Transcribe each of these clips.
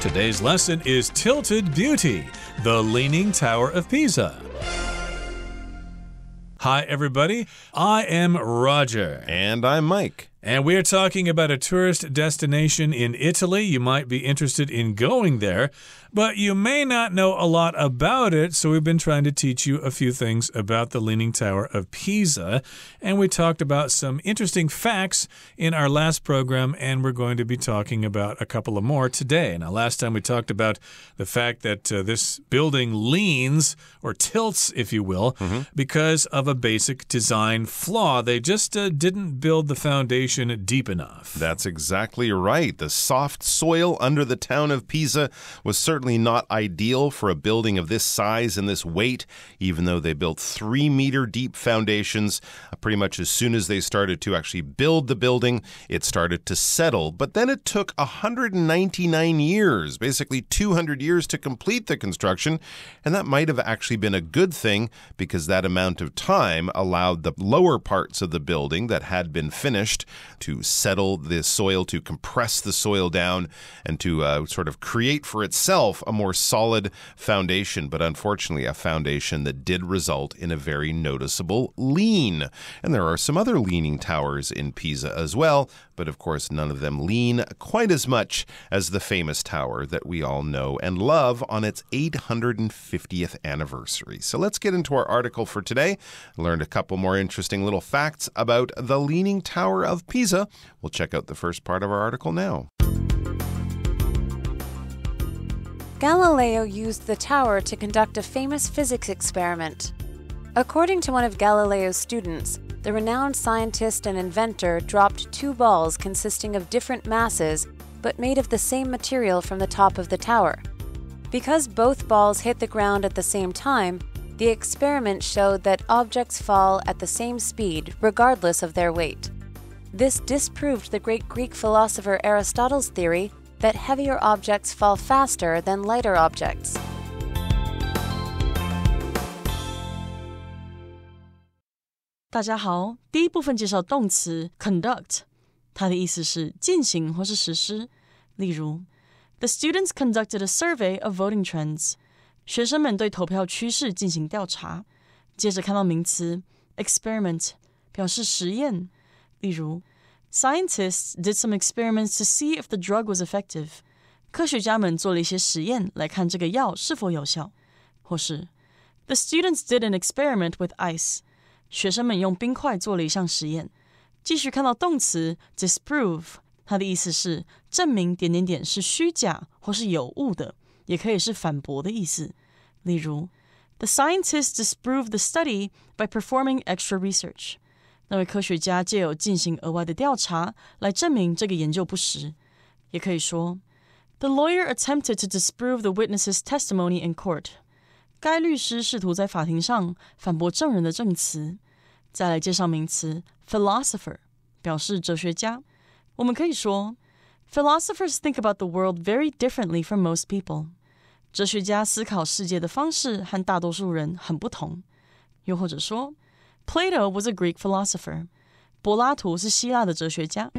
Today's lesson is Tilted Beauty, the Leaning Tower of Pisa. Hi, everybody. I am Roger. And I'm Mike. And we are talking about a tourist destination in Italy. You might be interested in going there, but you may not know a lot about it, so we've been trying to teach you a few things about the Leaning Tower of Pisa. And we talked about some interesting facts in our last program, and we're going to be talking about a couple of more today. Now, last time we talked about the fact that this building leans, or tilts, if you will, because of a basic design flaw. They just didn't build the foundation deep enough. That's exactly right. The soft soil under the town of Pisa was certainly not ideal for a building of this size and this weight, even though they built 3-meter deep foundations. Pretty much as soon as they started to actually build the building, it started to settle. But then it took 199 years, basically 200 years to complete the construction, and that might have actually been a good thing because that amount of time allowed the lower parts of the building that had been finished to settle the soil, to compress the soil down, and to sort of create for itself a more solid foundation. But unfortunately, a foundation that did result in a very noticeable lean. And there are some other leaning towers in Pisa as well, but of course none of them lean quite as much as the famous tower that we all know and love on its 850th anniversary. So let's get into our article for today. I learned a couple more interesting little facts about the Leaning Tower of Pisa. We'll check out the first part of our article now. Galileo used the tower to conduct a famous physics experiment. According to one of Galileo's students, the renowned scientist and inventor dropped 2 balls consisting of different masses but made of the same material from the top of the tower. Because both balls hit the ground at the same time, the experiment showed that objects fall at the same speed regardless of their weight. This disproved the great Greek philosopher Aristotle's theory that heavier objects fall faster than lighter objects. 大家好，第一部分介绍动词 conduct， 它的意思是进行或是实施。例如 The students conducted a survey of voting trends. 学生们对投票趋势进行调查。接着看到名词 experiment， 表示实验。例如 Scientists did some experiments to see if the drug was effective. 科学家们做了一些实验来看这个药是否有效。或是 The students did an experiment with ice. 学生们用冰块做了一项实验。继续看到动词 disprove， 它的意思是证明点点点是虚假或是有误的，也可以是反驳的意思。例如 The scientists disproved the study by performing extra research. 那位科学家藉由进行额外的调查来证明这个研究不实。也可以说 The lawyer attempted to disprove the witness's testimony in court. 该律师试图在法庭上反驳证人的证词。再来介绍名词 philosopher， 表示哲学家。我们可以说 Philosophers think about the world very differently from most people. 哲学家思考世界的方式和大多数人很不同。又或者说 Plato was a Greek philosopher. 柏拉图是希腊的哲学家。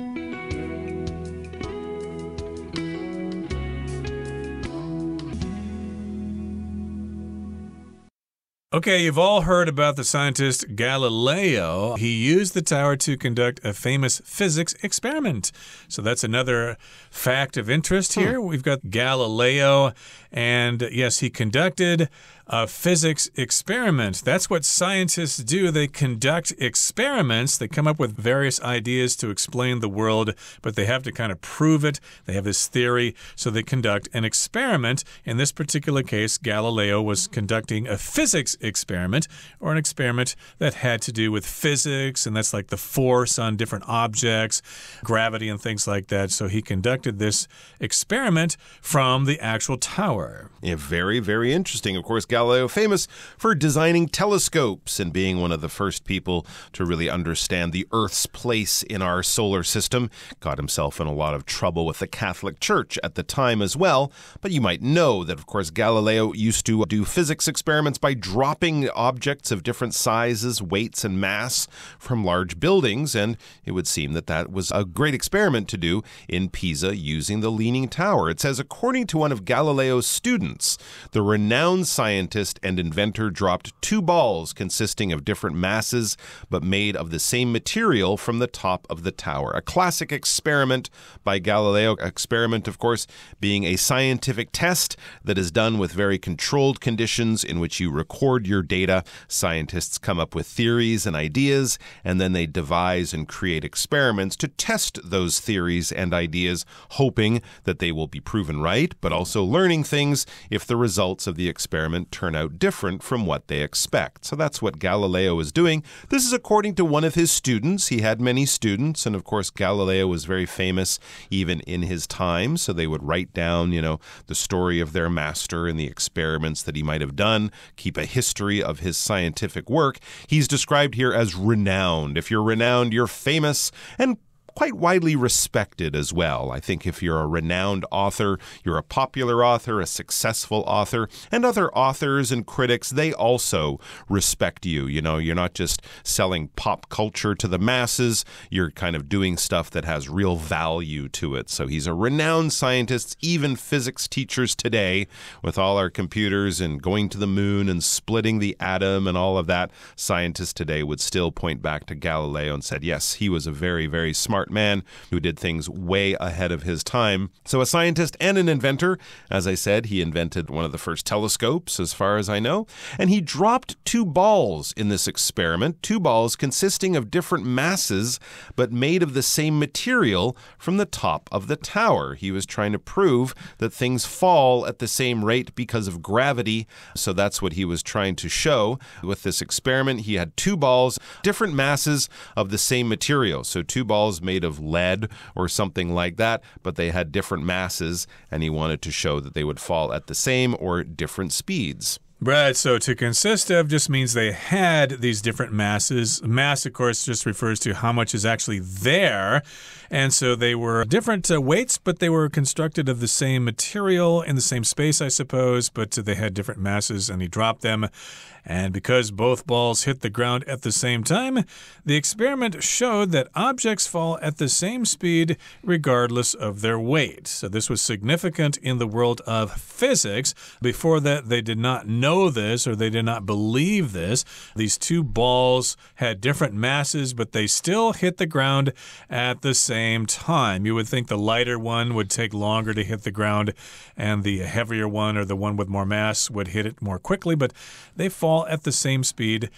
Okay, you've all heard about the scientist Galileo. He used the tower to conduct a famous physics experiment. So that's another fact of interest here. We've got Galileo, and yes, he conducted a physics experiment. That's what scientists do. They conduct experiments. They come up with various ideas to explain the world, but they have to kind of prove it. They have this theory, so they conduct an experiment. In this particular case, Galileo was conducting a physics experiment, or an experiment that had to do with physics, and that's like the force on different objects, gravity and things like that. So he conducted this experiment from the actual tower. Yeah, very, very interesting. Of course, Galileo famous for designing telescopes and being one of the first people to really understand the Earth's place in our solar system. Got himself in a lot of trouble with the Catholic Church at the time as well. But you might know that, of course, Galileo used to do physics experiments by dropping objects of different sizes, weights, and mass from large buildings, and it would seem that that was a great experiment to do in Pisa using the Leaning Tower. It says, according to one of Galileo's students, the renowned scientist and inventor dropped 2 balls consisting of different masses but made of the same material from the top of the tower. A classic experiment by Galileo. Experiment, of course, being a scientific test that is done with very controlled conditions in which you record your data. Scientists come up with theories and ideas, and then they devise and create experiments to test those theories and ideas, hoping that they will be proven right, but also learning things if the results of the experiment turn out different from what they expect. So that's what Galileo is doing. This is according to one of his students. He had many students, and of course Galileo was very famous even in his time, so they would write down, the story of their master and the experiments that he might have done, keep a history of his scientific work. He's described here as renowned. If you're renowned, you're famous and quite widely respected as well. I think if you're a renowned author, you're a popular author, a successful author, and other authors and critics, they also respect you. You're not just selling pop culture to the masses, you're kind of doing stuff that has real value to it. So he's a renowned scientist. Even physics teachers today, with all our computers and going to the moon and splitting the atom and all of that, scientists today would still point back to Galileo and said, yes, he was a very, very smart man who did things way ahead of his time. So a scientist and an inventor. As I said, he invented one of the first telescopes, as far as I know, and he dropped 2 balls in this experiment, 2 balls consisting of different masses but made of the same material from the top of the tower. He was trying to prove that things fall at the same rate because of gravity, so that's what he was trying to show with this experiment. He had 2 balls, different masses of the same material, so 2 balls made of lead or something like that, but they had different masses, and he wanted to show that they would fall at the same or different speeds. Right, so to consist of just means they had these different masses. Mass, of course, just refers to how much is actually there. And so they were different weights, but they were constructed of the same material in the same space, I suppose, but they had different masses, and he dropped them. And because both balls hit the ground at the same time, the experiment showed that objects fall at the same speed regardless of their weight. So this was significant in the world of physics. Before that, they did not know this, or they did not believe this. These 2 balls had different masses, but they still hit the ground at the same time. You would think the lighter one would take longer to hit the ground, and the heavier one, or the one with more mass, would hit it more quickly, but they fall at the same speed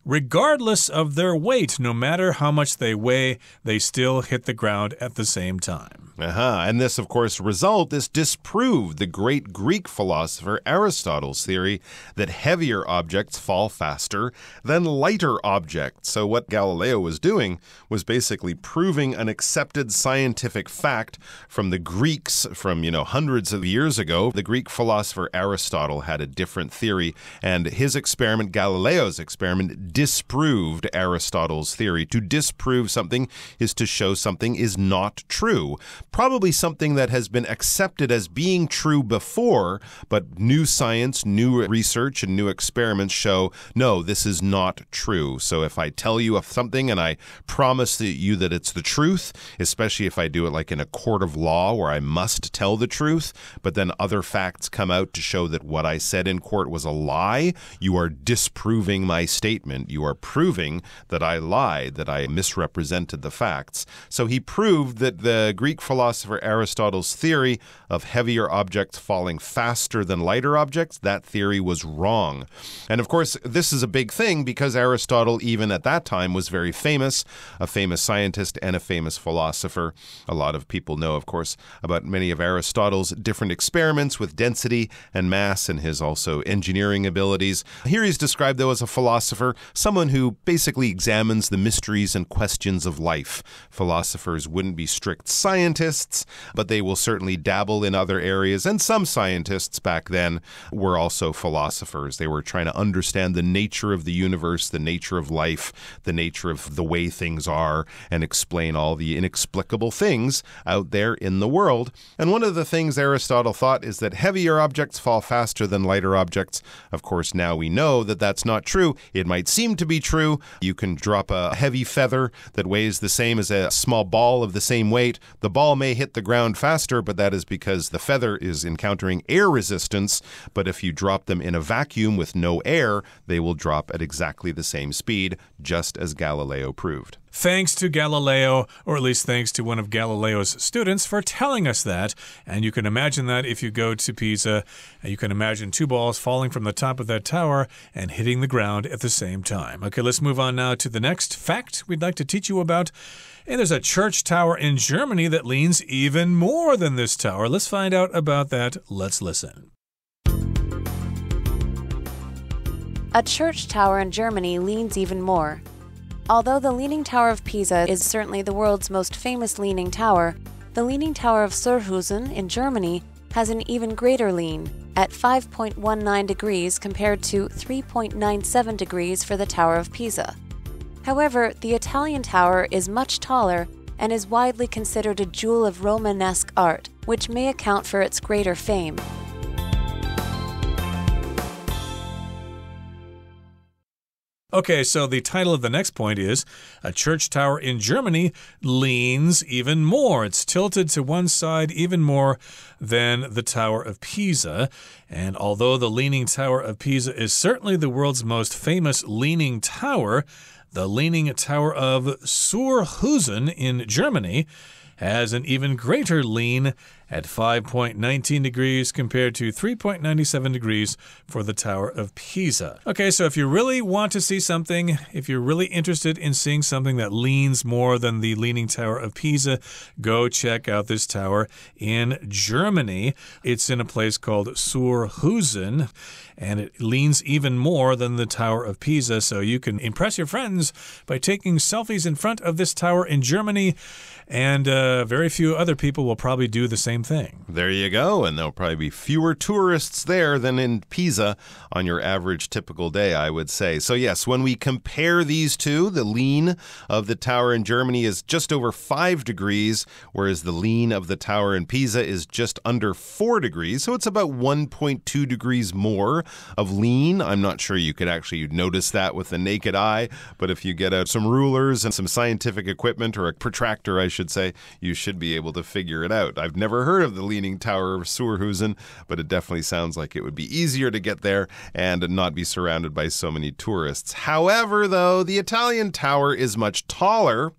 regardless of their weight. No matter how much they weigh, they still hit the ground at the same time. And this, of course, this disproved the great Greek philosopher Aristotle's theory that heavier objects fall faster than lighter objects. So what Galileo was doing was basically proving an accepted scientific fact from the Greeks from, hundreds of years ago. The Greek philosopher Aristotle had a different theory, and his experiment, Galileo's experiment, disproved Aristotle's theory. To disprove something is to show something is not true. Probably something that has been accepted as being true before, but new science, new research, and new experiments show, no, this is not true. So if I tell you of something and I promise you that it's the truth, especially if I do it like in a court of law where I must tell the truth, but then other facts come out to show that what I said in court was a lie, you are disproving my statement. You are proving that I lied, that I misrepresented the facts. So he proved that the Greek philosopher Aristotle's theory of heavier objects falling faster than lighter objects, that theory was wrong. And of course, this is a big thing because Aristotle, even at that time, was very famous, a famous scientist and a famous philosopher. A lot of people know, of course, about many of Aristotle's different experiments with density and mass and his also engineering abilities. Here he's described, though, as a philosopher someone who basically examines the mysteries and questions of life. Philosophers wouldn't be strict scientists, but they will certainly dabble in other areas. And some scientists back then were also philosophers. They were trying to understand the nature of the universe, the nature of life, the nature of the way things are, and explain all the inexplicable things out there in the world. And one of the things Aristotle thought is that heavier objects fall faster than lighter objects. Of course, now we know that that's not true. It might seem to be true. You can drop a heavy feather that weighs the same as a small ball of the same weight. The ball may hit the ground faster, but that is because the feather is encountering air resistance. But if you drop them in a vacuum with no air, they will drop at exactly the same speed, just as Galileo proved. Thanks to Galileo, or at least thanks to one of Galileo's students for telling us that. And you can imagine that if you go to Pisa, you can imagine two balls falling from the top of that tower and hitting the ground at the same time. Okay, let's move on now to the next fact we'd like to teach you about. And there's a church tower in Germany that leans even more than this tower. Let's find out about that. Let's listen. A church tower in Germany leans even more. Although the Leaning Tower of Pisa is certainly the world's most famous leaning tower, the Leaning Tower of Surhusen in Germany has an even greater lean, at 5.19 degrees compared to 3.97 degrees for the Tower of Pisa. However, the Italian tower is much taller and is widely considered a jewel of Romanesque art, which may account for its greater fame. Okay, so the title of the next point is A Church Tower in Germany Leans Even More. It's tilted to one side even more than the Tower of Pisa. And although the Leaning Tower of Pisa is certainly the world's most famous leaning tower, the Leaning Tower of Surhusen in Germany has an even greater lean at 5.19 degrees compared to 3.97 degrees for the Tower of Pisa. Okay, so if you really want to see something, if you're really interested in seeing something that leans more than the Leaning Tower of Pisa, go check out this tower in Germany. It's in a place called Surhusen, and it leans even more than the Tower of Pisa, so you can impress your friends by taking selfies in front of this tower in Germany, and very few other people will probably do the same thing. There you go, and there'll probably be fewer tourists there than in Pisa on your average typical day, I would say. So yes, when we compare these two, the lean of the tower in Germany is just over 5 degrees, whereas the lean of the tower in Pisa is just under 4 degrees. So it's about 1.2 degrees more of lean. I'm not sure you could actually notice that with the naked eye, but if you get out some rulers and some scientific equipment, or a protractor, I should say, you should be able to figure it out. I've never heard of the Leaning Tower of Surhusen, but it definitely sounds like it would be easier to get there and not be surrounded by so many tourists. However, though, the Italian tower is much taller,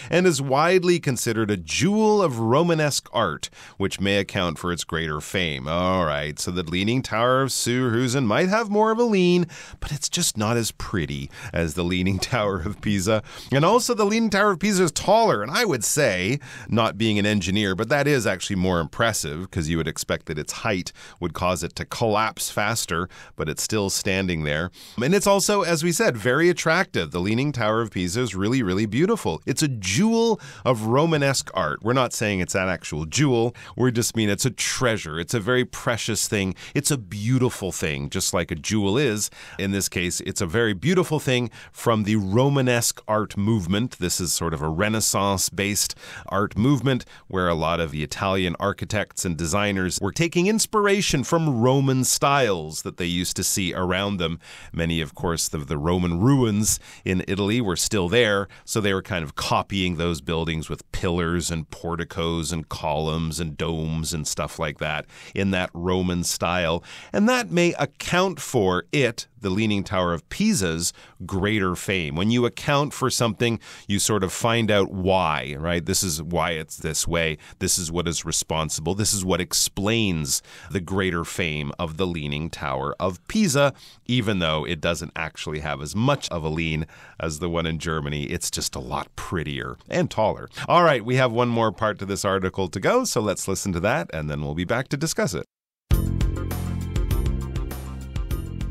and is widely considered a jewel of Romanesque art, which may account for its greater fame. All right, so the Leaning Tower of Surhusen might have more of a lean, but it's just not as pretty as the Leaning Tower of Pisa. And also the Leaning Tower of Pisa is taller, and I would say, not being an engineer, but that is actually more impressive, because you would expect that its height would cause it to collapse faster, but it's still standing there. And it's also, as we said, very attractive. The Leaning Tower of Pisa is really, really beautiful. It's a jewel of Romanesque art. We're not saying it's an actual jewel. We just mean it's a treasure. It's a very precious thing. It's a beautiful thing, just like a jewel is. In this case, it's a very beautiful thing from the Romanesque art movement. This is sort of a Renaissance-based art movement where a lot of the Italian architects and designers were taking inspiration from Roman styles that they used to see around them. Many, of course, of the Roman ruins in Italy were still there, so they were kind of copying those buildings with pillars and porticos and columns and domes and stuff like that in that Roman style. And that may account for it, the Leaning Tower of Pisa's greater fame. When you account for something, you sort of find out why, right? This is why it's this way. This is what is responsible. This is what explains the greater fame of the Leaning Tower of Pisa, even though it doesn't actually have as much of a lean as the one in Germany. It's just a lot prettier and taller. All right, we have one more part to this article to go, so let's listen to that, and then we'll be back to discuss it.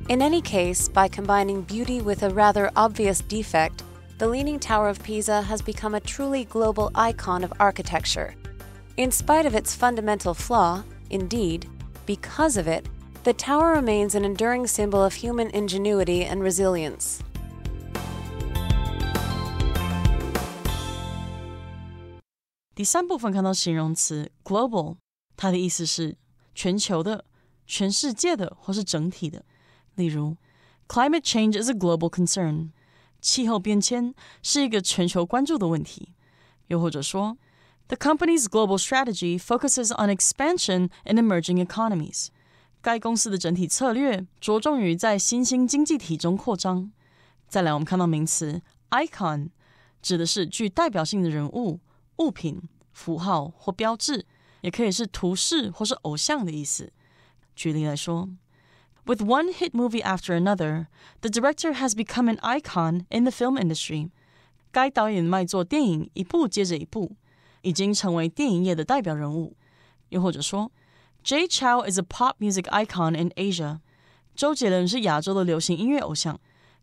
In any case, by combining beauty with a rather obvious defect, the Leaning Tower of Pisa has become a truly global icon of architecture. In spite of its fundamental flaw, indeed, because of it, the tower remains an enduring symbol of human ingenuity and resilience. 第三部分看到形容词 global， 它的意思是全球的、全世界的或是整体的。例如 Climate change is a global concern， 气候变迁是一个全球关注的问题。又或者说 The company's global strategy focuses on expansion in emerging economies， 该公司的整体策略着重于在新兴经济体中扩张。再来我们看到名词 icon， 指的是具代表性的人物、物品、符号或标志，也可以是图示或是偶像的意思。举例来说 With one hit movie after another, the director has become an icon in the film industry. 该导演卖座电影一部接着一部，已经成为电影业的代表人物。又或者说 Jay Chou is a pop music icon in Asia. 周杰伦是亚洲的流行音乐偶像。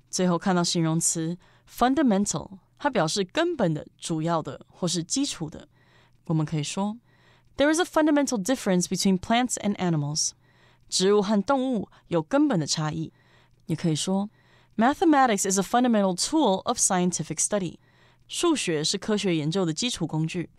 最后看到形容词 fundamental， 它表示根本的、主要的或是基础的。我们可以说 There is a fundamental difference between plants and animals. 植物和动物有根本的差异。也可以说 Mathematics is a fundamental tool of scientific study. 数学是科学研究的基础工具。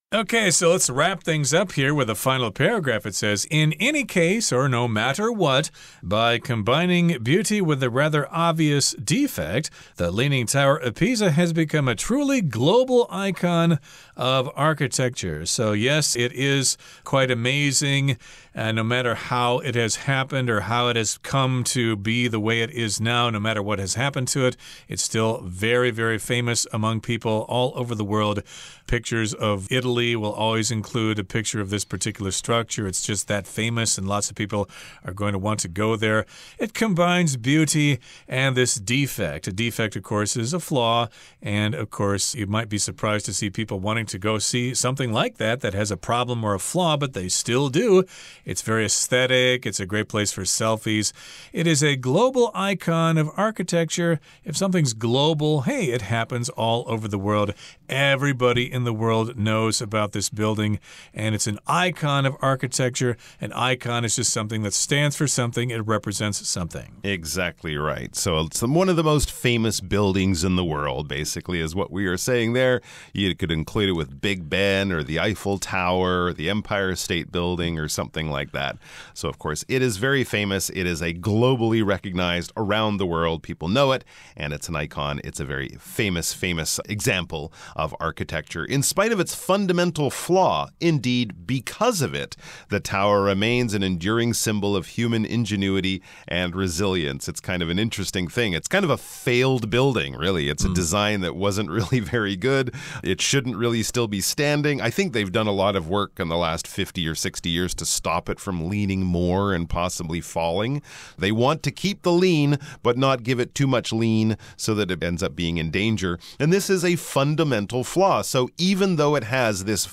Okay, so let's wrap things up here with a final paragraph. It says, in any case, or no matter what, by combining beauty with a rather obvious defect, the Leaning Tower of Pisa has become a truly global icon of architecture. So yes, it is quite amazing, no matter how it has happened or how it has come to be the way it is now, no matter what has happened to it, it's still very, very famous among people all over the world. Pictures of Italy will always include a picture of this particular structure. It's just that famous, and lots of people are going to want to go there. It combines beauty and this defect. A defect, of course, is a flaw, and of course, you might be surprised to see people wanting to go see something like that has a problem or a flaw, but they still do. It's very aesthetic. It's a great place for selfies. It is a global icon of architecture. If something's global, hey, it happens all over the world. Everybody in the world knows about this building, and it's an icon of architecture. An icon is just something that stands for something. It represents something. Exactly right. So it's one of the most famous buildings in the world, basically, is what we are saying there. You could include it with Big Ben or the Eiffel Tower or the Empire State Building or something like that. So, of course, it is very famous. It is a globally recognized around the world. People know it, and it's an icon. It's a very famous example of architecture. In spite of its fundamental flaw, indeed, because of it, the tower remains an enduring symbol of human ingenuity and resilience. It's kind of an interesting thing. It's kind of a failed building, really. It's a design that wasn't really very good. It shouldn't really still be standing. I think they've done a lot of work in the last 50 or 60 years to stop it from leaning more and possibly falling. They want to keep the lean, but not give it too much lean so that it ends up being in danger. And this is a fundamental flaw. So even though it has this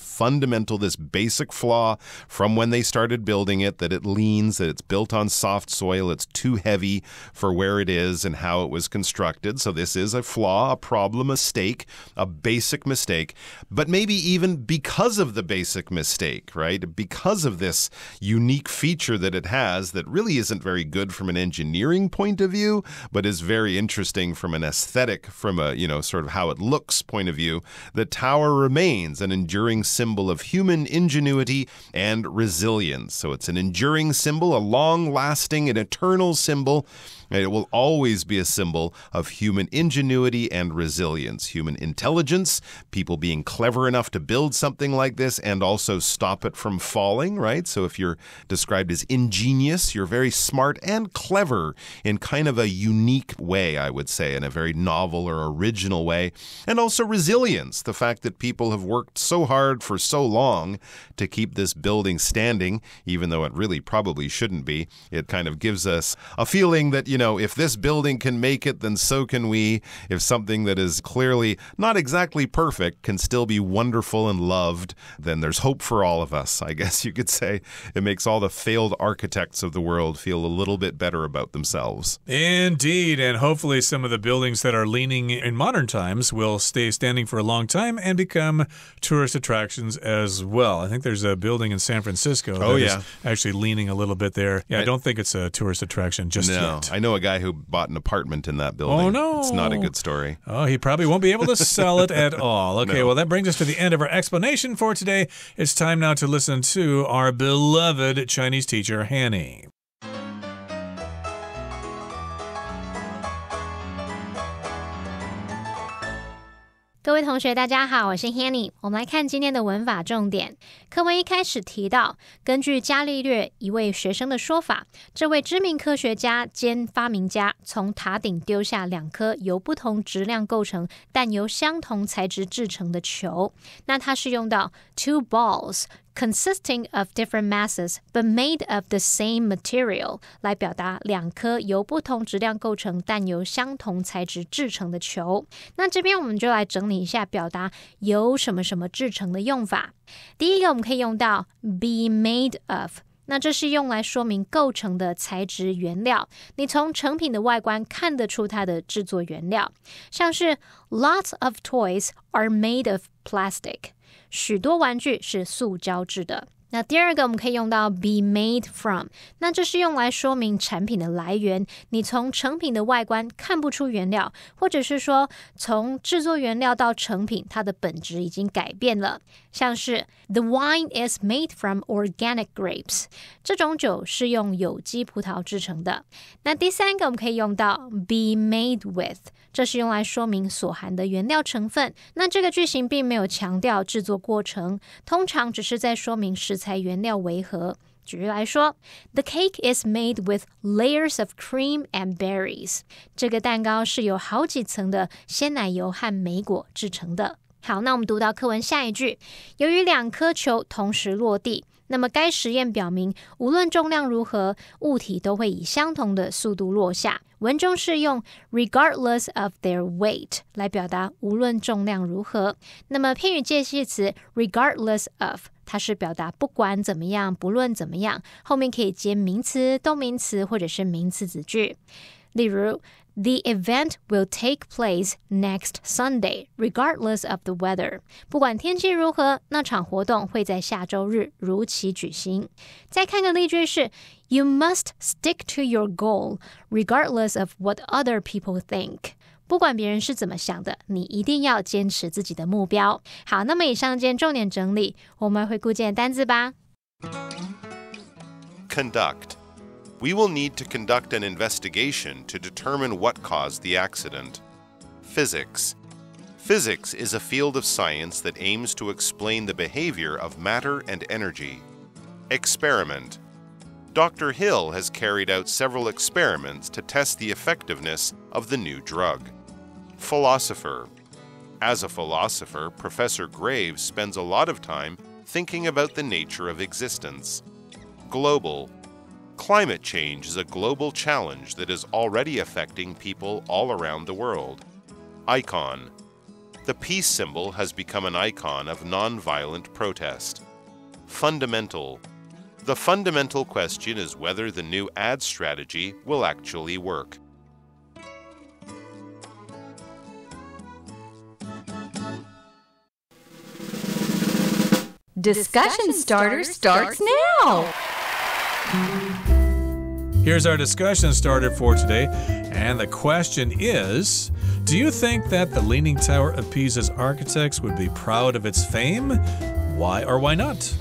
basic flaw from when they started building it, that it leans, that it's built on soft soil, it's too heavy for where it is and how it was constructed. So this is a flaw, a problem, a basic mistake. But maybe even because of the basic mistake, right? Because of this unique feature that it has that really isn't very good from an engineering point of view, but is very interesting from an aesthetic, from a, sort of how it looks point of view, the tower remains an enduring symbol of human ingenuity and resilience. So it's an enduring symbol, a long-lasting and eternal symbol. It will always be a symbol of human ingenuity and resilience, human intelligence, people being clever enough to build something like this and also stop it from falling, right? So if you're described as ingenious, you're very smart and clever in kind of a unique way, I would say, in a very novel or original way. And also resilience, the fact that people have worked so hard for so long to keep this building standing, even though it really probably shouldn't be. It kind of gives us a feeling that, if this building can make it, then so can we. If something that is clearly not exactly perfect can still be wonderful and loved, then there's hope for all of us, I guess you could say. It makes all the failed architects of the world feel a little bit better about themselves. Indeed, and hopefully some of the buildings that are leaning in modern times will stay standing for a long time and become tourist attractions as well. I think there's a building in San Francisco that is actually leaning a little bit there. Yeah, I don't think it's a tourist attraction just yet. I know a guy who bought an apartment in that building. Oh, no. It's not a good story. Oh, he probably won't be able to sell it at all. Okay, well, that brings us to the end of our explanation for today. It's time now to listen to our beloved Chinese teacher, Hanny. 各位同学大家好，我是 Hanny。 我们来看今天的文法重点。课文一开始提到，根据伽利略一位学生的说法，这位知名科学家兼发明家从塔顶丢下2颗由不同质量构成但由相同材质制成的球。那他是用到 two balls consisting of different masses but made of the same material 来表达2颗由不同质量构成但由相同材质制成的球。那这边我们就来整理一下表达由什么什么制成的用法。第一个我们可以用到 be made of， 那这是用来说明构成的材质原料，你从成品的外观看得出它的制作原料，像是 lots of toys are made of plastic， 许多玩具是塑胶制的。那第二个我们可以用到 be made from， 那这是用来说明产品的来源，你从成品的外观看不出原料，或者是说从制作原料到成品它的本质已经改变了，像是 the wine is made from organic grapes， 这种酒是用有机葡萄制成的。那第三个我们可以用到 be made with， 这是用来说明所含的原料成分，那这个句型并没有强调制作过程，通常只是在说明食材原料为何。举例来说 The cake is made with layers of cream and berries， 这个蛋糕是由好几层的鲜奶油和莓果制成的。好，那我们读到课文下一句，由于2颗球同时落地，那么该实验表明无论重量如何，物体都会以相同的速度落下。文中是用 regardless of their weight 来表达无论重量如何，那么片语介系词 regardless of它是表达不管怎么样，不论怎么样，后面可以接名词、动名词或者是名词子句。例如The event will take place next Sunday, regardless of the weather. 不管天气如何，那场活动会在下周日如期举行。再看个例句是 You must stick to your goal, regardless of what other people think. 不管别人是怎么想的，你一定要坚持自己的目标。好，那么以上件重点整理，我们回顾今天单字吧。Conduct.We will need to conduct an investigation to determine what caused the accident. Physics. Physics is a field of science that aims to explain the behavior of matter and energy. Experiment. Dr. Hill has carried out several experiments to test the effectiveness of the new drug. Philosopher. As a philosopher, Professor Graves spends a lot of time thinking about the nature of existence. Global.Climate change is a global challenge that is already affecting people all around the world. Icon. The peace symbol has become an icon of nonviolent protest. Fundamental. The fundamental question is whether the new ad strategy will actually work. Discussion starter starts now! Here's our discussion starter for today, and the question is, do you think that the Leaning Tower of Pisa's architects would be proud of its fame? Why or why not?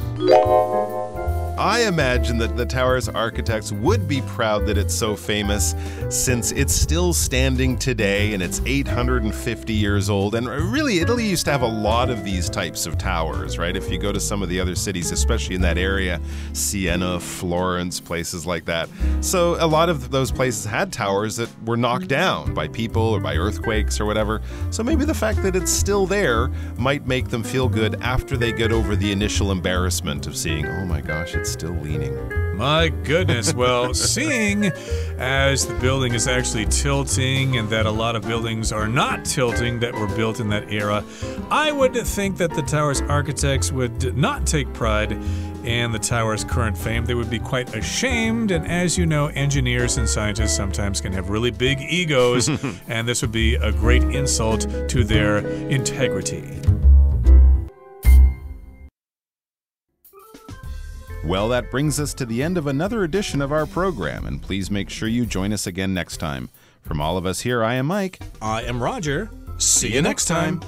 I imagine that the tower's architects would be proud that it's so famous, since it's still standing today and it's 850 years old. And really, Italy used to have a lot of these types of towers, right? If you go to some of the other cities, especially in that area, Siena, Florence, places like that. So a lot of those places had towers that were knocked down by people or by earthquakes or whatever. So maybe the fact that it's still there might make them feel good after they get over the initial embarrassment of seeing, oh my gosh, it's still leaning. My goodness. Well, seeing as the building is actually tilting and that a lot of buildings are not tilting that were built in that era, I would think that the tower's architects would not take pride in the tower's current fame. They would be quite ashamed. And as you know, engineers and scientists sometimes can have really big egos, and this would be a great insult to their integrity. Well, that brings us to the end of another edition of our program, and please make sure you join us again next time. From all of us here, I am Mike. I am Roger. See you next time.